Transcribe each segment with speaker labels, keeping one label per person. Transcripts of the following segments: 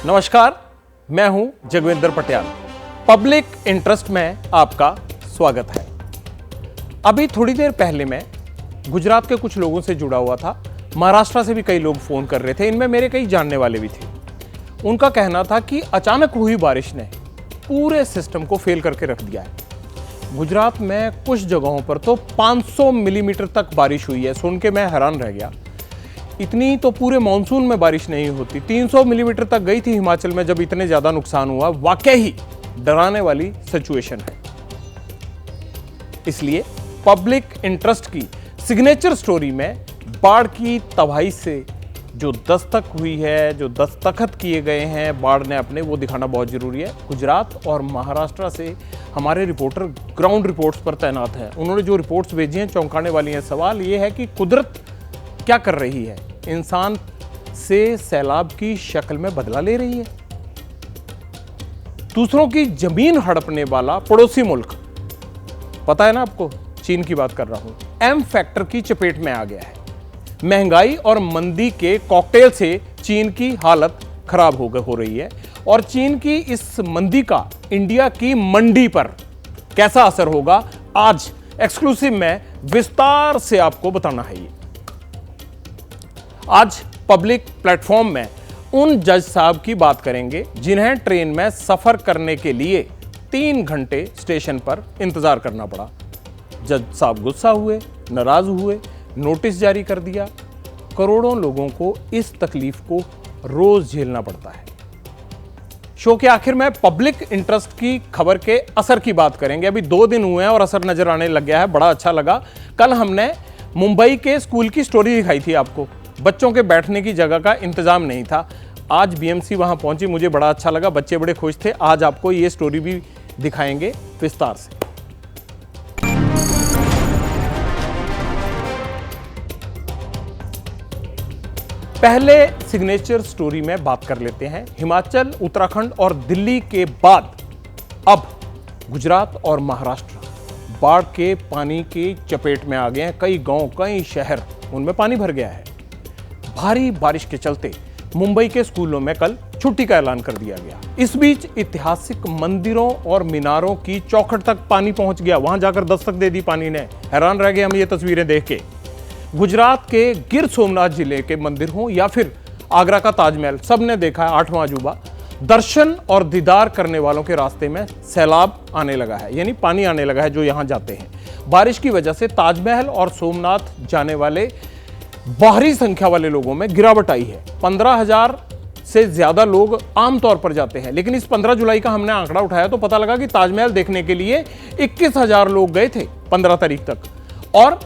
Speaker 1: नमस्कार, मैं हूं जगविंदर पटियाल। पब्लिक इंटरेस्ट में आपका स्वागत है। अभी थोड़ी देर पहले मैं गुजरात के कुछ लोगों से जुड़ा हुआ था। महाराष्ट्र से भी कई लोग फोन कर रहे थे, इनमें मेरे कई जानने वाले भी थे। उनका कहना था कि अचानक हुई बारिश ने पूरे सिस्टम को फेल करके रख दिया है। गुजरात में कुछ जगहों पर तो 500 मिलीमीटर तक बारिश हुई है। सुन के मैं हैरान रह गया। इतनी तो पूरे मानसून में बारिश नहीं होती। 300 मिलीमीटर तक गई थी हिमाचल में जब इतने ज्यादा नुकसान हुआ। वाकई ही डराने वाली सिचुएशन है। इसलिए पब्लिक इंटरेस्ट की सिग्नेचर स्टोरी में बाढ़ की तबाही से जो दस्तक हुई है, जो दस्तखत किए गए हैं बाढ़ ने अपने, वो दिखाना बहुत जरूरी है। गुजरात और महाराष्ट्र से हमारे रिपोर्टर ग्राउंड रिपोर्ट्स पर तैनात हैं। उन्होंने जो रिपोर्ट्स भेजी हैं चौंकाने वाली हैं। सवाल ये है कि कुदरत क्या कर रही है? इंसान से सैलाब की शक्ल में बदला ले रही है। दूसरों की जमीन हड़पने वाला पड़ोसी मुल्क, पता है ना आपको, चीन की बात कर रहा हूं, एम फैक्टर की चपेट में आ गया है। महंगाई और मंदी के कॉकटेल से चीन की हालत खराब हो रही है। और चीन की इस मंदी का इंडिया की मंडी पर कैसा असर होगा, आज एक्सक्लूसिव में विस्तार से आपको बताना है। आज पब्लिक प्लेटफॉर्म में उन जज साहब की बात करेंगे जिन्हें ट्रेन में सफर करने के लिए 3 घंटे स्टेशन पर इंतजार करना पड़ा। जज साहब गुस्सा हुए, नाराज हुए, नोटिस जारी कर दिया। करोड़ों लोगों को इस तकलीफ को रोज झेलना पड़ता है। शो के आखिर में पब्लिक इंटरेस्ट की खबर के असर की बात करेंगे। अभी 2 दिन हुए हैं और असर नजर आने लग गया है। बड़ा अच्छा लगा। कल हमने मुंबई के स्कूल की स्टोरी दिखाई थी आपको। बच्चों के बैठने की जगह का इंतजाम नहीं था। आज बीएमसी वहां पहुंची, मुझे बड़ा अच्छा लगा। बच्चे बड़े खुश थे। आज आपको ये स्टोरी भी दिखाएंगे विस्तार से। पहले सिग्नेचर स्टोरी में बात कर लेते हैं। हिमाचल, उत्तराखंड और दिल्ली के बाद अब गुजरात और महाराष्ट्र बाढ़ के पानी की चपेट में आ गए हैं। कई गांव, कई शहर, उनमें पानी भर गया है। भारी बारिश के चलते मुंबई के स्कूलों में कल छुट्टी का ऐलान कर दिया गया। इस बीच ऐतिहासिक मंदिरों और मीनारों की चौखट तक पानी पहुंच गया। वहां जाकर दस्तक दे दी पानी ने। हैरान रह गए हम ये तस्वीरें देख के। गुजरात के गिर सोमनाथ जिले के मंदिर हों या फिर आगरा का ताजमहल, सबने देखा है 8वां अजूबा। दर्शन और दीदार करने वालों के रास्ते में सैलाब आने लगा है, यानी पानी आने लगा है जो यहां जाते हैं। बारिश की वजह से ताजमहल और सोमनाथ जाने वाले बाहरी संख्या वाले लोगों में गिरावट आई है। 15,000 से ज्यादा लोग आमतौर पर जाते हैं, लेकिन इस 15 जुलाई का हमने आंकड़ा उठाया तो पता लगा कि ताजमहल देखने के लिए 21,000 लोग गए थे 15 तारीख तक। और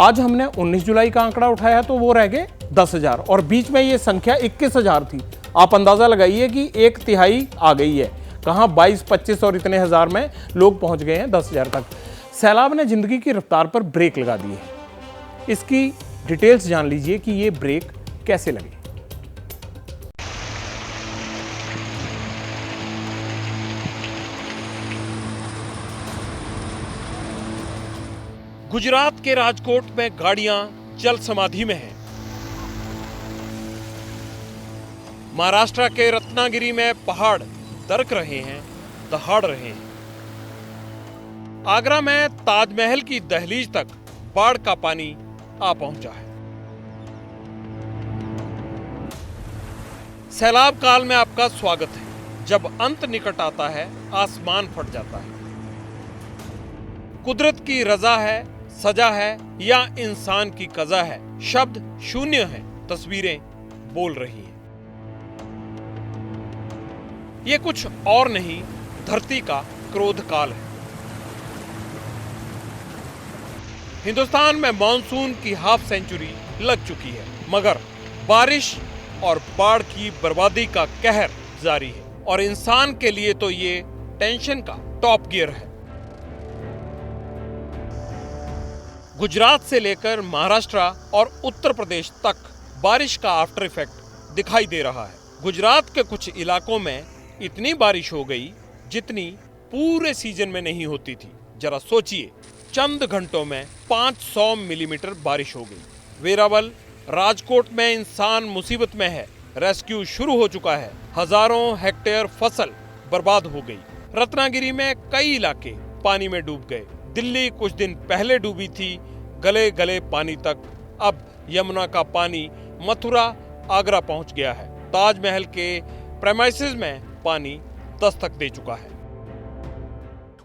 Speaker 1: आज हमने 19 जुलाई का आंकड़ा उठाया तो वो रह गए 10,000, और बीच में ये संख्या 21,000 थी। आप अंदाजा लगाइए कि 1/3 आ गई है। कहां 22, 25 और इतने हजार में लोग पहुंच गए हैं 10,000 तक। सैलाब ने जिंदगी की रफ्तार पर ब्रेक लगा दी है। इसकी डिटेल्स जान लीजिए कि ये ब्रेक कैसे लगे। गुजरात के राजकोट में गाड़ियां जल समाधि में हैं। महाराष्ट्र के रत्नागिरी में पहाड़ दरक रहे हैं, दहाड़ रहे हैं। आगरा में ताजमहल की दहलीज तक बाढ़ का पानी आ पहुंचा है। सैलाब काल में आपका स्वागत है। जब अंत निकट आता है, आसमान फट जाता है। कुदरत की रजा है, सजा है या इंसान की कजा है? शब्द शून्य है, तस्वीरें बोल रही हैं। ये कुछ और नहीं, धरती का क्रोध काल है। हिंदुस्तान में मॉनसून की हाफ सेंचुरी लग चुकी है, मगर बारिश और बाढ़ की बर्बादी का कहर जारी है। और इंसान के लिए तो ये टेंशन का टॉप गियर है। गुजरात से लेकर महाराष्ट्र और उत्तर प्रदेश तक बारिश का आफ्टर इफेक्ट दिखाई दे रहा है। गुजरात के कुछ इलाकों में इतनी बारिश हो गई जितनी पूरे सीजन में नहीं होती थी। जरा सोचिए, चंद घंटों में 500 मिलीमीटर बारिश हो गई। वेरावल, राजकोट में इंसान मुसीबत में है। रेस्क्यू शुरू हो चुका है। हजारों हेक्टेयर फसल बर्बाद हो गई। रत्नागिरी में कई इलाके पानी में डूब गए। दिल्ली कुछ दिन पहले डूबी थी गले गले पानी तक। अब यमुना का पानी मथुरा, आगरा पहुंच गया है। ताजमहल के प्रेमाइसेस में पानी दस्तक दे चुका है।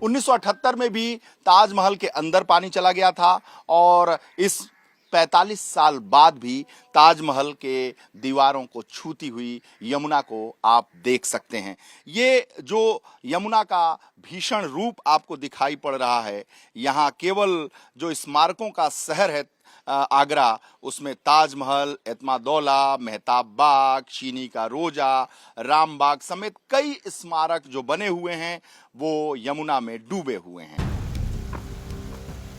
Speaker 2: 1978 में भी ताजमहल के अंदर पानी चला गया था और इस 45 साल बाद भी ताजमहल के दीवारों को छूती हुई यमुना को आप देख सकते हैं। ये जो यमुना का भीषण रूप आपको दिखाई पड़ रहा है, यहाँ केवल जो स्मारकों का शहर है आगरा, उसमें ताजमहल, एतमादौला, मेहताब बाग, चीनी का रोजा, राम बाग समेत कई स्मारक जो बने हुए हैं वो यमुना में डूबे हुए हैं।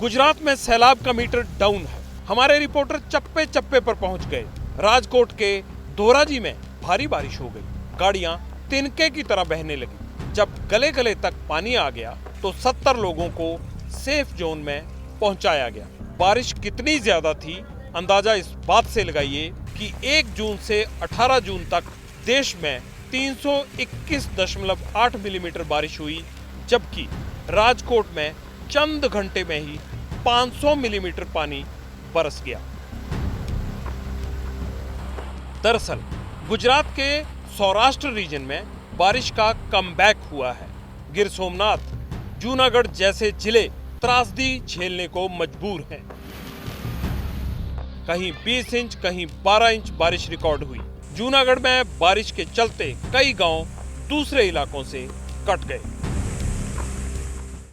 Speaker 1: गुजरात में सैलाब का मीटर डाउन है। हमारे रिपोर्टर चप्पे चप्पे पर पहुंच गए। राजकोट के धोराजी में भारी बारिश हो गई। गाड़ियां तिनके की तरह बहने लगी। जब गले गले तक पानी आ गया तो 70 लोगों को सेफ जोन में पहुंचाया गया। बारिश कितनी ज्यादा थी, अंदाजा इस बात से लगाइए कि 1 जून से 18 जून तक देश में 321.8 मिलीमीटर बारिश हुई, जबकि राजकोट में चंद घंटे में ही 500 मिलीमीटर पानी बरस गया। दरअसल गुजरात के सौराष्ट्र रीजन में बारिश का कमबैक हुआ है। गिर सोमनाथ, जूनागढ़ जैसे जिले त्रासदी झेलने को मजबूर हैं। कहीं 20 इंच, कहीं 12 इंच बारिश रिकॉर्ड हुई। जूनागढ़ में बारिश के चलते कई गांव दूसरे इलाकों से कट गए।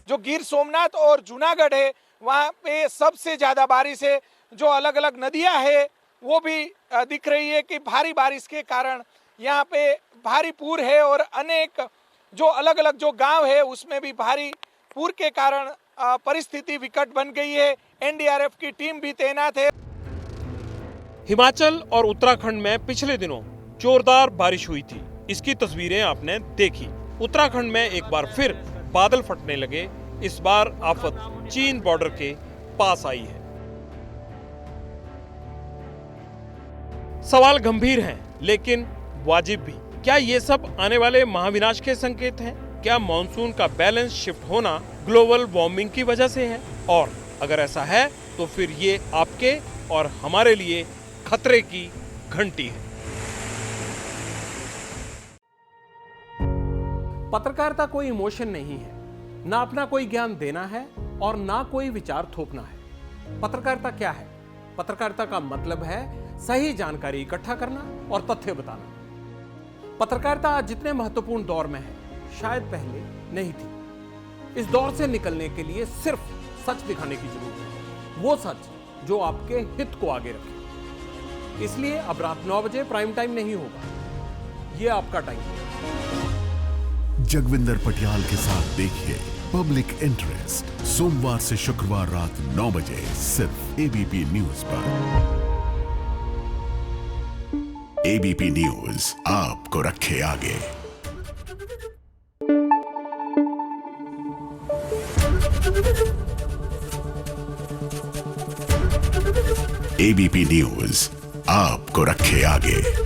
Speaker 3: जो गिर सोमनाथ और जूनागढ़ है, वहाँ पे सबसे ज्यादा बारिश है। जो अलग अलग नदियां है वो भी दिख रही है कि भारी बारिश के कारण यहाँ पे भारी पूर है और अनेक जो अलग अलग जो गांव है उसमें भी भारी पूर के कारण परिस्थिति विकट बन गई है। एनडीआरएफ की टीम भी तैनात है।
Speaker 1: हिमाचल और उत्तराखंड में पिछले दिनों जोरदार बारिश हुई थी। इसकी तस्वीरें आपने देखी। उत्तराखंड में एक बार फिर बादल फटने लगे। इस बार आफत चीन बॉर्डर के पास आई है। सवाल गंभीर हैं, लेकिन वाजिब भी। क्या ये सब आने वाले महाविनाश के संकेत हैं? क्या मॉनसून का बैलेंस शिफ्ट होना ग्लोबल वार्मिंग की वजह से है? और अगर ऐसा है तो फिर ये आपके और हमारे लिए खतरे की घंटी है। पत्रकारिता कोई इमोशन नहीं है, ना अपना कोई ज्ञान देना है और ना कोई विचार थोपना है। पत्रकारिता क्या है? पत्रकारिता का मतलब है सही जानकारी इकट्ठा करना और तथ्य बताना। पत्रकारिता आज जितने महत्वपूर्ण दौर में है, शायद पहले नहीं थी। इस दौर से निकलने के लिए सिर्फ सच दिखाने की जरूरत है, वो सच जो आपके हित को आगे रखे। इसलिए अब रात 9 बजे प्राइम टाइम नहीं होगा, ये आपका टाइम है।
Speaker 4: जगविंदर पटियाल के साथ देखिए पब्लिक इंटरेस्ट, सोमवार से शुक्रवार रात 9 बजे सिर्फ एबीपी न्यूज पर। एबीपी न्यूज आपको रखे आगे। एबीपी न्यूज आपको रखे आगे।